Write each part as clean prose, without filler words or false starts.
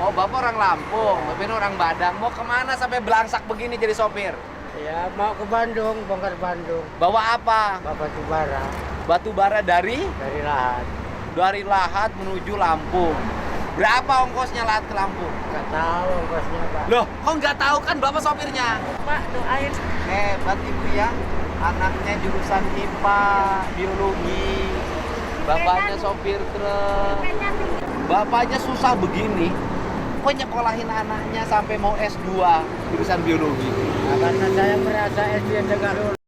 Oh, Bapak orang Lampung, tapi ini orang Badang. Mau kemana sampai belangsak begini jadi sopir? Ya, mau ke Bandung, bongkar Bandung. Bawa apa? Bapak Tubara Batu bara dari dari Lahat. Lahat menuju Lampung. Berapa ongkosnya Lahat ke Lampung? Nggak tahu ongkosnya, Pak. Loh, kok nggak tahu kan Bapak sopirnya? Pak, doain. Hebat Ibu ya. Anaknya jurusan IPA, biologi. Bapaknya sopir truk. Bapaknya susah begini. Kok nyekolahin anaknya sampai mau S2 jurusan biologi? Nah, karena saya merasa SD nggak lulus.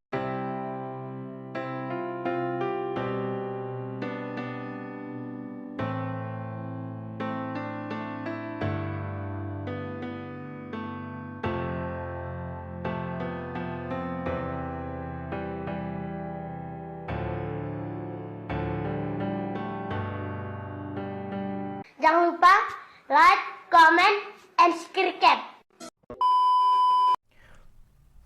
Jangan lupa like, comment, and subscribe.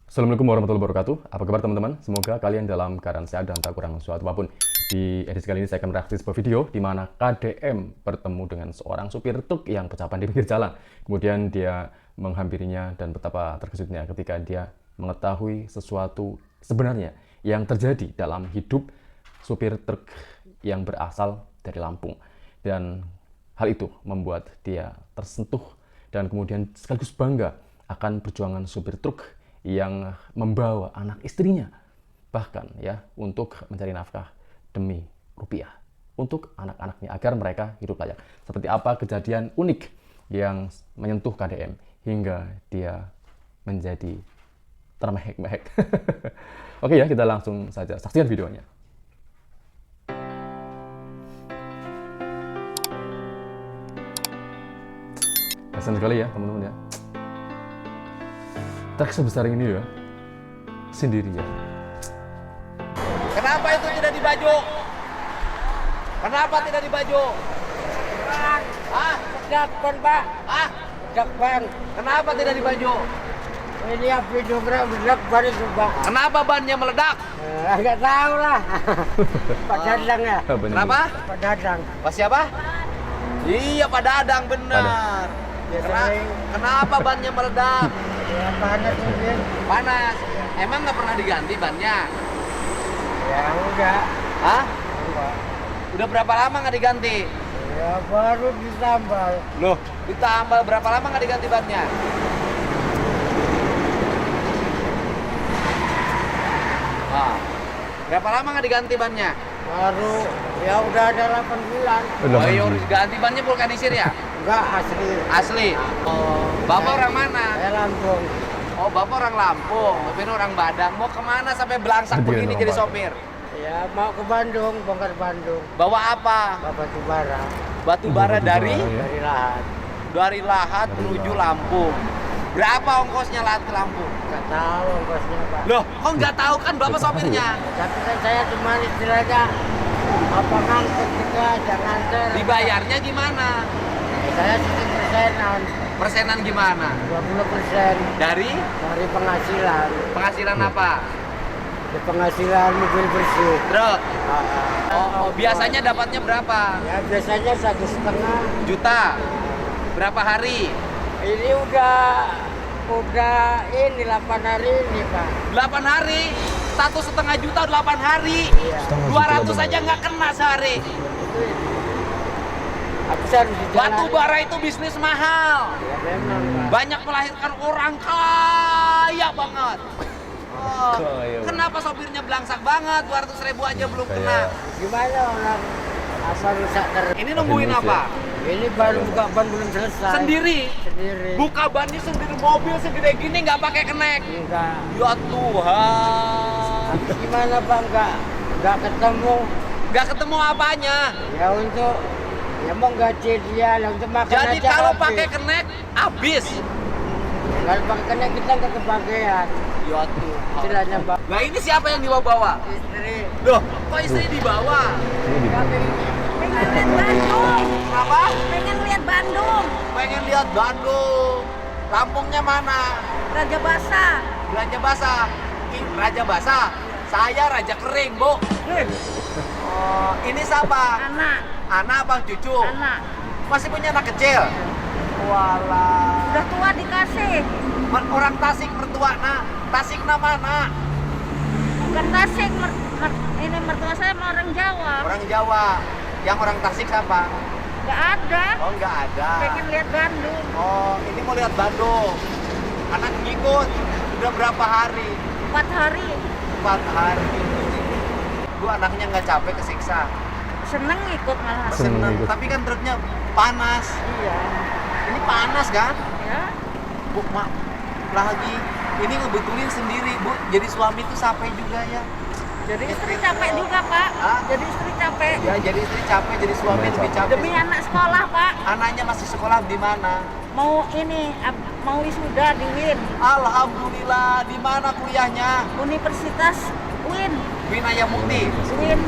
Assalamualaikum warahmatullahi wabarakatuh. Apa kabar teman-teman? Semoga kalian dalam keadaan sehat dan tak kurang suatu apapun. Di edisi kali ini saya akan mereaksi sebuah video di mana KDM bertemu dengan seorang supir truk yang pecah ban di pinggir jalan. Kemudian dia menghampirinya dan betapa terkejutnya ketika dia mengetahui sesuatu sebenarnya yang terjadi dalam hidup supir truk yang berasal dari Lampung. Dan hal itu membuat dia tersentuh dan kemudian sekaligus bangga akan perjuangan supir truk yang membawa anak istrinya bahkan ya untuk mencari nafkah demi rupiah untuk anak-anaknya agar mereka hidup layak. Seperti apa kejadian unik yang menyentuh KDM hingga dia menjadi termehek-mehek. Oke ya, kita langsung saja saksikan videonya. Kasian sekali ya teman-teman ya. Truk sebesar ini ya, sendirian. Kenapa itu tidak dibaju? Kenapa tidak dibaju? Ah, Dak ban, Pak. ah, Dak ban. kenapa tidak dibaju? Ini api dongkrak dak ban itu, Pak. Kenapa bannya meledak? Nggak tahu lah. Pak Dadang ya. Kenapa? Pak Dadang. Pak siapa? Iya, Pak Dadang benar. Kenapa bannya meledak? Ya, panas mungkin. Panas. Emang nggak pernah diganti bannya? Ya udah. Hah? Enggak. Udah berapa lama nggak diganti? Ya baru ditambal. Loh, ditambal berapa lama nggak diganti bannya? Ah, berapa lama nggak diganti bannya? Baru ya udah ada 8 bulan. Oh iya, harus ganti bannya vulkanisir ya? Enggak asli. Asli. Oh, Bapak orang mana? Saya Lampung. Oh, Bapak orang Lampung, tapi ini orang Badang. Mau kemana sampai belangsak Dia begini orang jadi Badang. sopir? Ya mau ke Bandung, bongkar Bandung. Bawa apa? Bapak Tubara Batu bara dari Ya. dari Lahat. Lahat menuju Lampung. Berapa ongkosnya Lahat ke Lampung? Nggak tahu ongkosnya, Pak. Loh, kok nggak tahu kan Bapak sopirnya? Tapi kan saya cuma istilahnya apa nganter juga, jangan nganter. Dibayarnya gimana? Saya sistem persenan, Persenan gimana? 20% Dari dari penghasilan. penghasilan apa? Di penghasilan mobil bersih. Truk. Ah, Oh, biasanya dapatnya berapa? ya biasanya 1,5 Juta. Berapa hari? Ini udah ini 8 hari ini, Pak. 8 hari. 1,5 juta 8 hari. Iya. 200 aja nggak kena sehari. Habis harus dijalan. Batu bara itu bisnis mahal. Ya memang, Pak. Banyak melahirkan orang kaya banget. Oh, Kaya. kenapa sopirnya belangsak banget? 200.000 aja belum kena. Kayak- Gimana orang asal rusak terus. Ini nungguin apa? Ini baru buka ban belum selesai. Sendiri. Sendiri. Buka bannya sendiri, mobil segede gini nggak pakai kenek. Enggak. Ya Tuhan. Habis gimana, Pak? Enggak ketemu. Nggak ketemu apanya. Ya untuk ya mau gaji dia, lah untuk makan Jadi aja kalau habis. pakai kenek habis. Kalau pakai kenek kita nggak kebagian. Ya Tuhan. Istilahnya, Pak. Nah ini siapa yang dibawa-bawa? Istri. Loh, kok istri dibawa? Pengen lihat Bandung. Kenapa? Pengen lihat Bandung. Pengen lihat Bandung. Lampungnya mana? Raja Basah. Belanja basah. Raja basah. Saya raja kering, Bu. Oh, ini siapa? Anak. Anak apa cucu? Anak. Masih punya anak kecil? Walah. Udah tua dikasih. Orang Tasik mertua nak. Tasik mana? Bukan Tasik, ini mertua saya sama orang Jawa. Orang Jawa. Yang orang Tasik siapa? Nggak ada. Oh, nggak ada. Pengen lihat Bandung. Oh, ini mau lihat Bandung. Anak ngikut. Udah berapa hari? 4 hari. 4 hari. Lu anaknya nggak capek kesiksa? Seneng ikut malah. Seneng ikut. Tapi kan truknya panas. Iya. Ini panas kan? Ya. Bu, lagi ini ngebetulin sendiri, Bu. Jadi suami itu capek juga ya. Jadi istri capek juga, Pak. Hah? Jadi istri capek. Ya, jadi istri capek, jadi suami Iya, lebih capek. Demi anak sekolah, Pak. Anaknya masih sekolah di mana? Mau ini, mau wisuda di UIN. Alhamdulillah, di mana kuliahnya? Universitas UIN. Winaya Mukti. UIN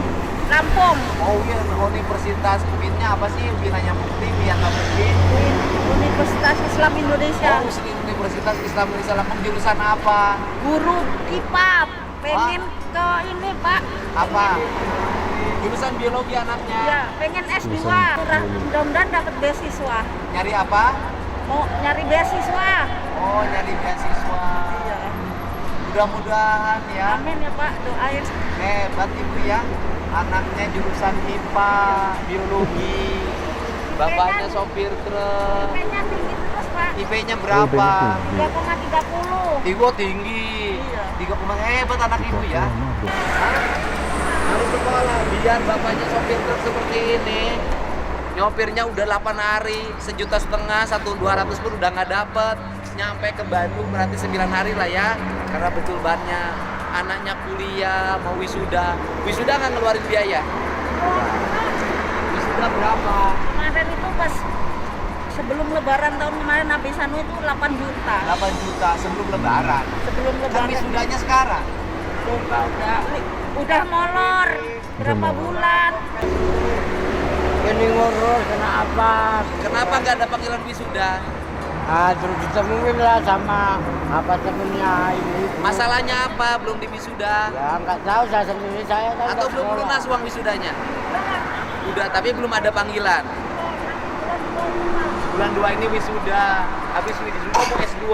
Lampung. Oh, Win Universitas. Winnya apa sih? Winaya Mukti, Winaya Mukti. UIN Universitas Islam Indonesia. Oh, Universitas Islam Indonesia Lampung, jurusan apa? Guru IPA. Pengen ke ini, Pak. Apa? Jurusan biologi anaknya. Ya, pengen S2. Mudah-mudahan dapat beasiswa. Nyari apa? Mau nyari beasiswa. Oh, nyari beasiswa. Iya. Mudah-mudahan ya. Amin ya, Pak. Doain. Hebat Ibu ya. Anaknya jurusan IPA, biologi. Bapaknya sopir truk. IP-nya tinggi terus, Pak. IP-nya berapa? 3,30. Ibu tinggi. Iya. 3, hebat anak ibu ya. Hah? Harus sekolah biar bapaknya sopir truk seperti ini. Nyopirnya udah 8 hari, 1,5 juta, 1.200.000 pun udah nggak dapet. Nyampe ke Bandung berarti 9 hari lah ya. Karena betul bannya anaknya kuliah, mau wisuda. Wisuda nggak ngeluarin biaya? Wisuda berapa? Kemarin itu pas sebelum lebaran tahun kemarin Nabi Sanu itu 8 juta. 8 juta sebelum lebaran. Sebelum Kan lebaran. wisudanya sekarang. Udah molor berapa bulan. Ini ngurus kena apa? Kenapa nggak ada panggilan wisuda? Terus ditemuin lah sama apa temennya ini. Masalahnya apa? Belum di wisuda? Ya nggak tahu saya sendiri saya kan Atau nggak belum sekolah. lunas uang wisudanya? Udah, tapi belum ada panggilan. Bulan 2 ini wisuda. Habis wisuda mau S2.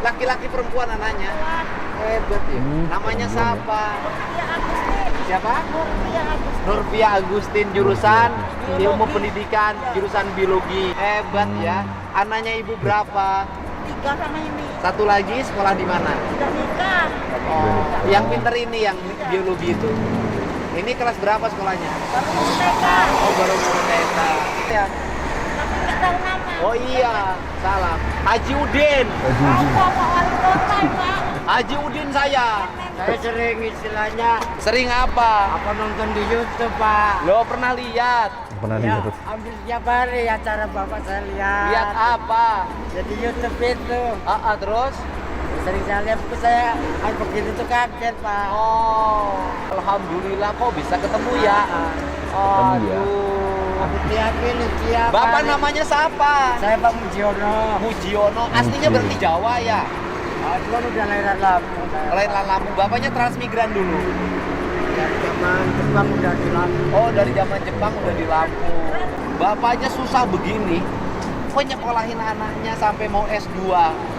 Laki-laki perempuan anaknya. Hebat ya. Namanya siapa? Siapa? Nurfia Agustin, jurusan Ilmu Pendidikan, jurusan Biologi. Hebat ya. Anaknya ibu berapa? 3 sama ini. Satu lagi sekolah di mana? Udah nikah. Oh, yang pinter ini yang biologi itu. Ini kelas berapa sekolahnya? Baru mau TK. Oh, baru mau TK. Ya. Tapi nggak tahu nama. Oh iya, salam. Haji Udin. Apa Pak Wali Kota, Pak? Haji Udin saya. Saya sering istilahnya Sering apa? nonton di YouTube Pak. Lo pernah lihat? Pernah Ya, lihat? hampir setiap hari acara bapak saya lihat. Lihat apa? Jadi YouTube itu Terus? sering saya lihat terus saya begitu tuh kaget Pak. Oh, alhamdulillah kok bisa ketemu ya. Ketemu ya. Aduh. Aku yakin siapa? Bapak namanya siapa? Saya Pak Mujiono. Mujiono. Aslinya berarti Jawa ya? Cuma udah lahiran Lampung. Lain Lampung. Bapaknya transmigran dulu. Dari zaman Jepang udah di Lampung. Oh, dari zaman Jepang udah di Lampung. Bapaknya susah begini. Kok nyekolahin anaknya sampai mau S2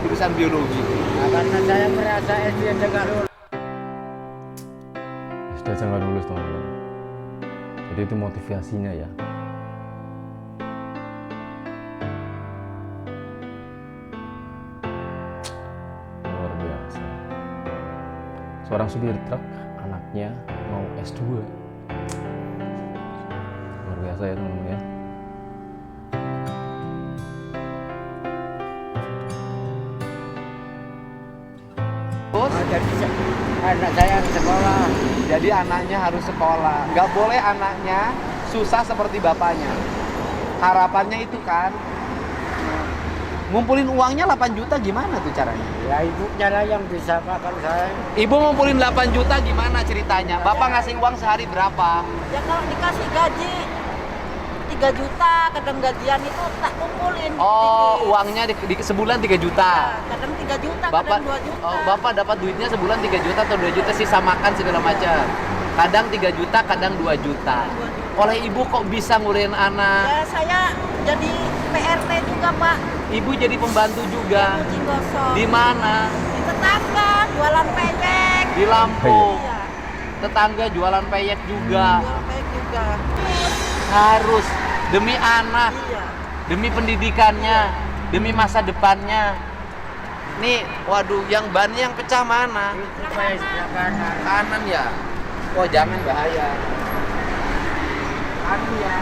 jurusan biologi? Nah, karena saya merasa SD aja nggak lulus. Sudah aja nggak lulus teman-teman. Jadi itu motivasinya ya. Luar biasa. Seorang supir truk, anaknya mau S2. Luar biasa ya teman-teman ya. Bos, Jadi anak saya harus sekolah. jadi anaknya harus sekolah. Gak boleh anaknya susah seperti bapaknya. Harapannya itu kan. Ngumpulin uangnya 8 juta gimana tuh caranya? Ya ibunya lah yang bisa Pak kalau saya. Ibu ngumpulin 8 juta gimana ceritanya? Bapak ngasih uang sehari berapa? Ya kalau dikasih gaji 3 juta, kadang gajian itu tak kumpulin. Oh, dikit. uangnya di sebulan 3 juta. Ya, kadang 3 juta, Bapak kadang 2 juta. Bapak dapat duitnya sebulan 3 juta atau 2 juta sisa makan segala macam. Kadang 3 juta, kadang 2 juta. Oleh ibu kok bisa ngurusin anak? Ya saya jadi PRT juga Pak. Ibu jadi pembantu juga. Ibu digosok. Di mana? Di tetangga jualan peyek. Di Lampung. Iya. Tetangga jualan peyek juga. Jualan peyek juga. Harus demi anak, Iya. demi pendidikannya, demi masa depannya. Nih, waduh, yang bannya yang pecah mana? Itu Pak, sebelah kanan. Kanan ya? Oh, jangan, bahaya. Anu ya.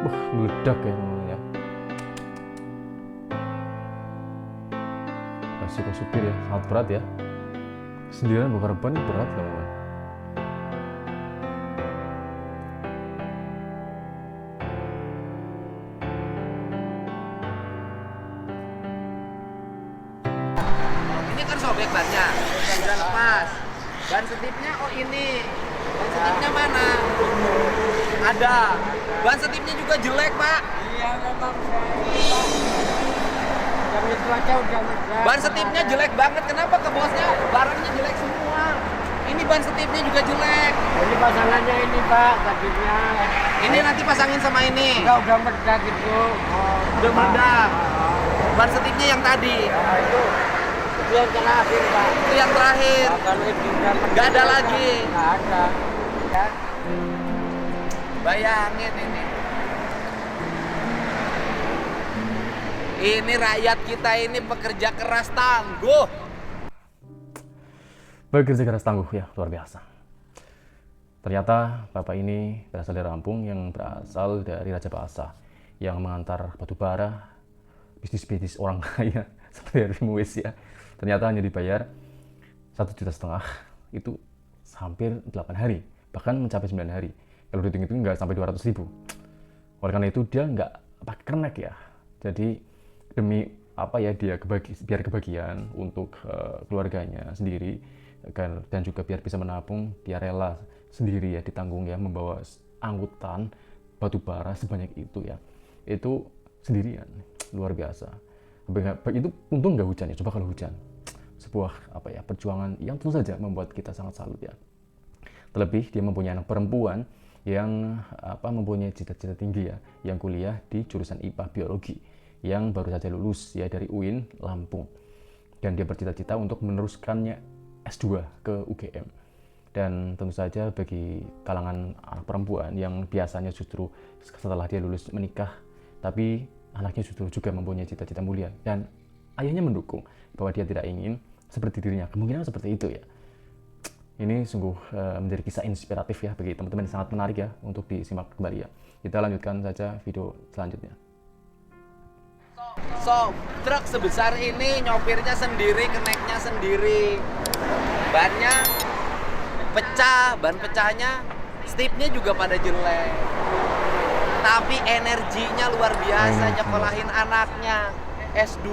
Wah, meledak ya teman-teman ya. Resiko supir ya, sangat berat ya. Sendirian bongkar ban itu berat teman-teman. Ini kan sobek bannya, udah lepas. Ban setipnya, oh ini. Ban setipnya mana? Ada. Ban setipnya juga jelek, Pak. Iya memang jam itu aja udah megah. Ban setipnya jelek banget. Kenapa ke bosnya? Barangnya jelek semua. Ini ban setipnya juga jelek. Ini pasangannya ini Pak, tadinya. Ini nanti pasangin sama ini. Enggak udah meledak itu. Udah meledak. Ban setipnya yang tadi. Nah, itu yang terakhir Pak. Itu yang terakhir. Nah, kalau itu udah meledak, Nggak ada lagi. Nggak ada. Ya. Bayangin ini. Ini rakyat kita ini pekerja keras tangguh. Bekerja keras tangguh ya, luar biasa. Ternyata bapak ini berasal dari Lampung, yang berasal dari Raja Basa, yang mengantar batu bara, bisnis-bisnis orang kaya seperti dari Muis ya. Ternyata hanya dibayar 1,5 juta, itu hampir 8 hari, bahkan mencapai 9 hari. Kalau dihitung itu nggak sampai 200.000. Oleh karena itu dia nggak pakai kernek ya. Jadi demi apa ya, dia biar kebagian untuk keluarganya sendiri, dan juga biar bisa menabung, dia rela sendiri ya ditanggung ya, membawa angkutan batu bara sebanyak itu ya. Itu sendirian, luar biasa. Itu untung nggak hujan ya, coba kalau hujan. Sebuah apa ya, perjuangan yang tentu saja membuat kita sangat salut ya. Terlebih dia mempunyai anak perempuan yang mempunyai cita-cita tinggi ya, yang kuliah di jurusan IPA Biologi, yang baru saja lulus ya dari UIN Lampung, dan dia bercita-cita untuk meneruskannya S2 ke UGM. Dan tentu saja bagi kalangan anak perempuan yang biasanya justru setelah dia lulus menikah, tapi anaknya justru juga mempunyai cita-cita mulia dan ayahnya mendukung bahwa dia tidak ingin seperti dirinya, kemungkinan seperti itu ya. Ini sungguh menjadi kisah inspiratif ya bagi teman-teman, sangat menarik ya untuk disimak kembali ya. Kita lanjutkan saja video selanjutnya. So, truk sebesar ini nyopirnya sendiri, keneknya sendiri. Bannya pecah, ban pecahnya, stipnya juga pada jelek. Tapi energinya luar biasa, nyekolahin anaknya S2.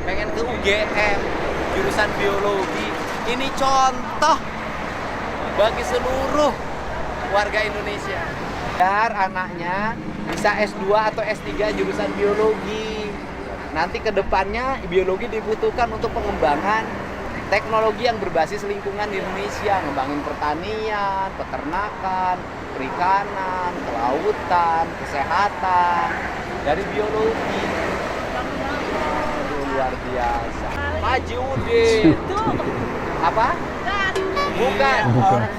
Pengen ke UGM, jurusan biologi. Ini contoh bagi seluruh warga Indonesia. Biar anaknya bisa S2 atau S3 jurusan biologi. Nanti ke depannya biologi dibutuhkan untuk pengembangan teknologi yang berbasis lingkungan di Indonesia, ngembangin pertanian, peternakan, perikanan, kelautan, kesehatan dari biologi. Aduh, luar biasa. Haji Udin. Apa? Bukan. Orang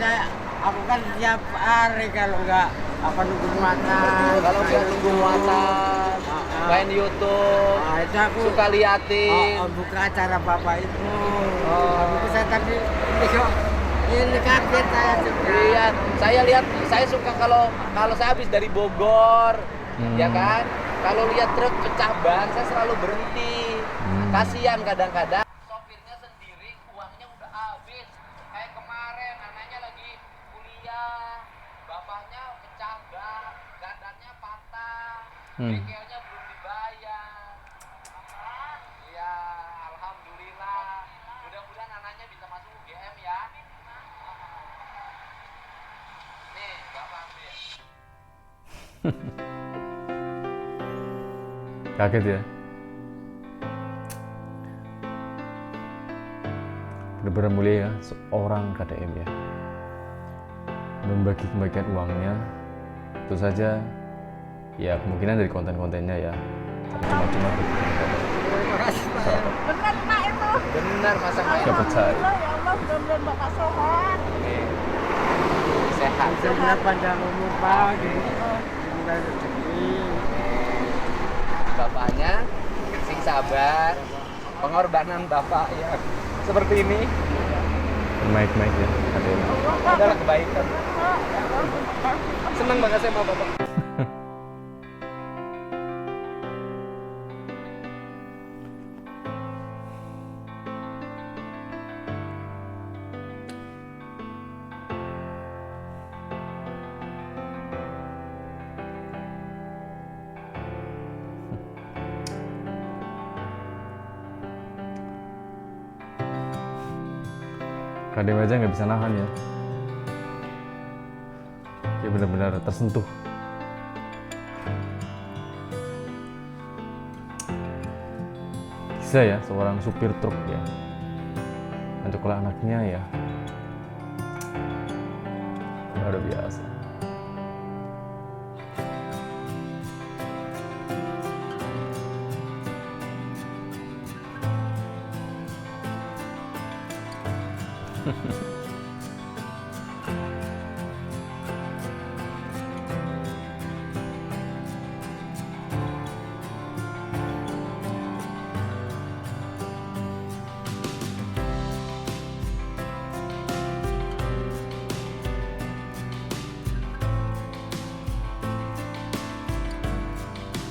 aku kan tiap hari kalau nggak nunggu muatan. Kalau nggak nunggu muatan, main YouTube, Itu aku suka liatin. buka acara bapak itu. Oh. Aku saya tadi ini kaget saya juga. Iya, saya lihat, saya suka kalau saya habis dari Bogor, ya kan. Kalau lihat truk pecah ban, saya selalu berhenti. Kasihan kadang-kadang. Sopirnya sendiri, uangnya udah habis. Kayak kemarin, anaknya lagi kuliah, bapaknya pecah ban, gadannya patah, bengkelnya belum dibayar. Ya, alhamdulillah. Mudah-mudahan anaknya bisa masuk UGM ya. Nih, bapak ambil. Kaget ya. Benar-benar mulia ya, seorang KDM ya. membagi-bagikan uangnya. Tentu saja ya kemungkinan dari konten-kontennya ya. Cuma-cuma Bener Pak itu. Benar masa main. Gak percaya. Ya Allah, mudah-mudahan Bapak sehat. Nih, sehat. Sebenarnya panjang umur Pak, semoga rezeki. Bapaknya sing sabar, pengorbanan bapak ya seperti ini Maik-maik ya KDM. adalah kebaikan. Senang banget saya sama bapak. KDM aja nggak bisa nahan ya. Kayak benar-benar tersentuh. Bisa ya seorang supir truk ya mencekolah anaknya ya. Luar biasa.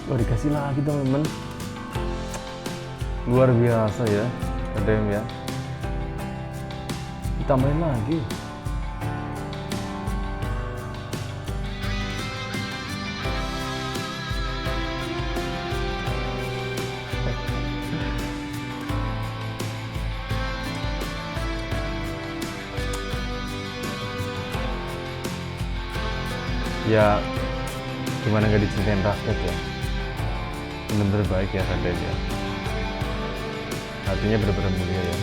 Wah, dikasih lagi teman-teman. Luar biasa ya KDM ya. Ditambahin lagi. Ya gimana gak dicintain rakyat ya. Bener-bener baik ya KDM ya. Artinya bener-bener mulia ya.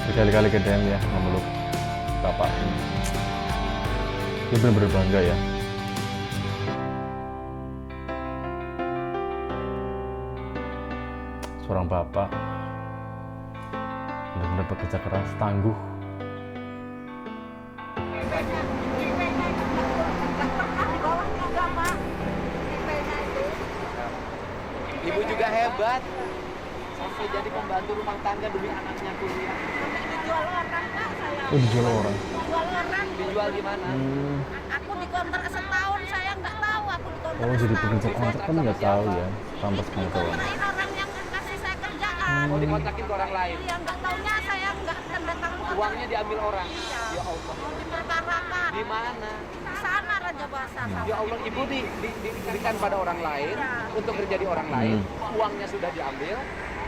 Berkali-kali KDM ya memeluk bapak. Dia benar-benar bangga ya. Seorang bapak benar-benar bekerja keras, tangguh. Ibu juga hebat. Sampai jadi pembantu rumah tangga demi anaknya kuliah. Dijual orang Pak saya. Oh, dijual orang. Dijual orang. Dijual di mana? Aku dikontrak setahun, saya nggak tahu aku dikontrak Oh, jadi setahun. pekerja kontrak kan nggak tahu ya. Pantas pengetahuan. Dikontrakin orang yang kasih saya kerjaan. Oh, dikontrakin ke orang lain. Iya, nggak taunya saya nggak tanda tangan. Uangnya diambil orang. Iya. Ya Allah. Mau diperkarakan. Di mana? Di sana Raja Basa. Ya Allah, ibu diberikan pada orang lain Iya. untuk kerja di orang lain. Uangnya sudah diambil.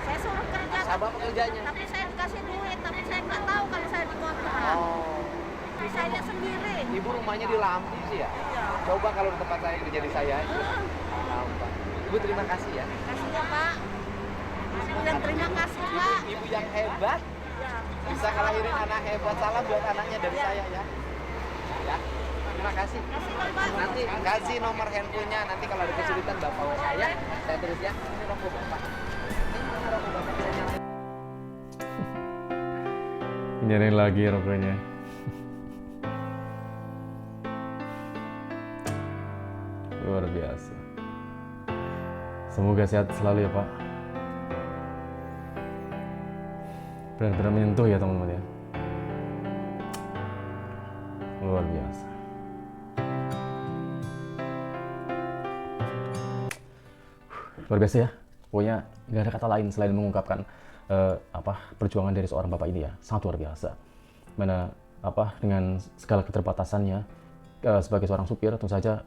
Saya suruh kerja. Siapa pekerjanya? Tapi saya dikasih duit, tapi saya nggak tahu kalau saya dikontrak. Oh, Saya sendiri. ibu rumahnya di Lampu sih ya? Iya. Coba kalau di tempat saya kerja di saya. Gampang. Ibu terima kasih ya. Kasih ya Pak. Ibu yang terima kasih Pak. Ibu yang hebat. Ya. Bisa ngelahirin anak hebat. Salam buat anaknya dari saya ya. Ya. Terima kasih. Kasih ya, Pak. Nanti kasih nomor handphonenya. Nanti kalau ada kesulitan bapak saya tulis ya. Ini rokok bapak. Ini rokok bapak bisa nyalain. Nyariin lagi rokoknya. Luar biasa. Semoga sehat selalu ya Pak. Benar-benar menyentuh ya teman-teman ya. Luar biasa. Luar biasa ya. Pokoknya nggak ada kata lain selain mengungkapkan perjuangan dari seorang bapak ini ya. Sangat luar biasa. Mana dengan segala keterbatasannya sebagai seorang supir tentu saja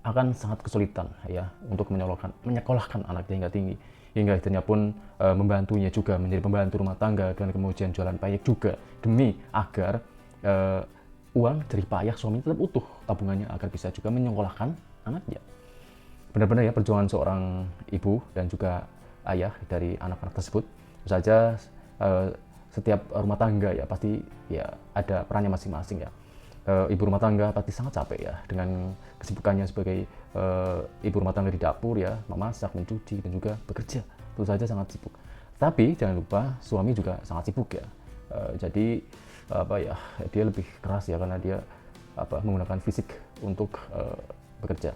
akan sangat kesulitan ya untuk menyekolahkan anaknya hingga tinggi, hingga akhirnya pun membantunya juga menjadi pembantu rumah tangga dan kemudian jualan payek juga demi agar uang jerih payah suami tetap utuh tabungannya agar bisa juga menyekolahkan anaknya. Benar-benar ya perjuangan seorang ibu dan juga ayah dari anak-anak tersebut. Tentu saja setiap rumah tangga ya pasti ya ada perannya masing-masing ya. Ibu rumah tangga pasti sangat capek ya dengan kesibukannya sebagai ibu rumah tangga di dapur ya, memasak, mencuci dan juga bekerja. Tentu saja sangat sibuk. Tapi jangan lupa suami juga sangat sibuk ya. Jadi dia lebih keras ya karena dia menggunakan fisik untuk bekerja,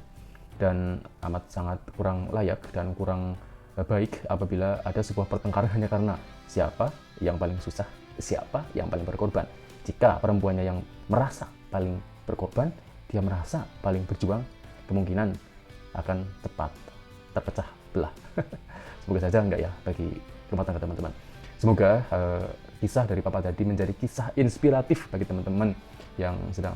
dan amat sangat kurang layak dan kurang baik apabila ada sebuah pertengkaran hanya karena siapa yang paling susah, siapa yang paling berkorban. Jika perempuannya yang merasa paling berkorban, dia merasa paling berjuang, kemungkinan akan cepat terpecah belah. Semoga saja enggak ya bagi rumah tangga teman-teman. Semoga kisah dari Papa tadi menjadi kisah inspiratif bagi teman-teman yang sedang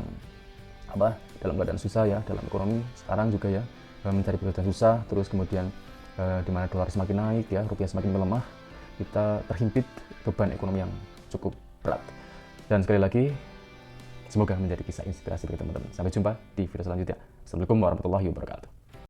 dalam keadaan susah ya, dalam ekonomi sekarang juga ya, mencari pekerjaan susah, terus kemudian di mana dolar semakin naik ya, rupiah semakin melemah, kita terhimpit beban ekonomi yang cukup berat. Dan sekali lagi, semoga menjadi kisah inspirasi bagi teman-teman. Sampai jumpa di video selanjutnya. Assalamualaikum warahmatullahi wabarakatuh.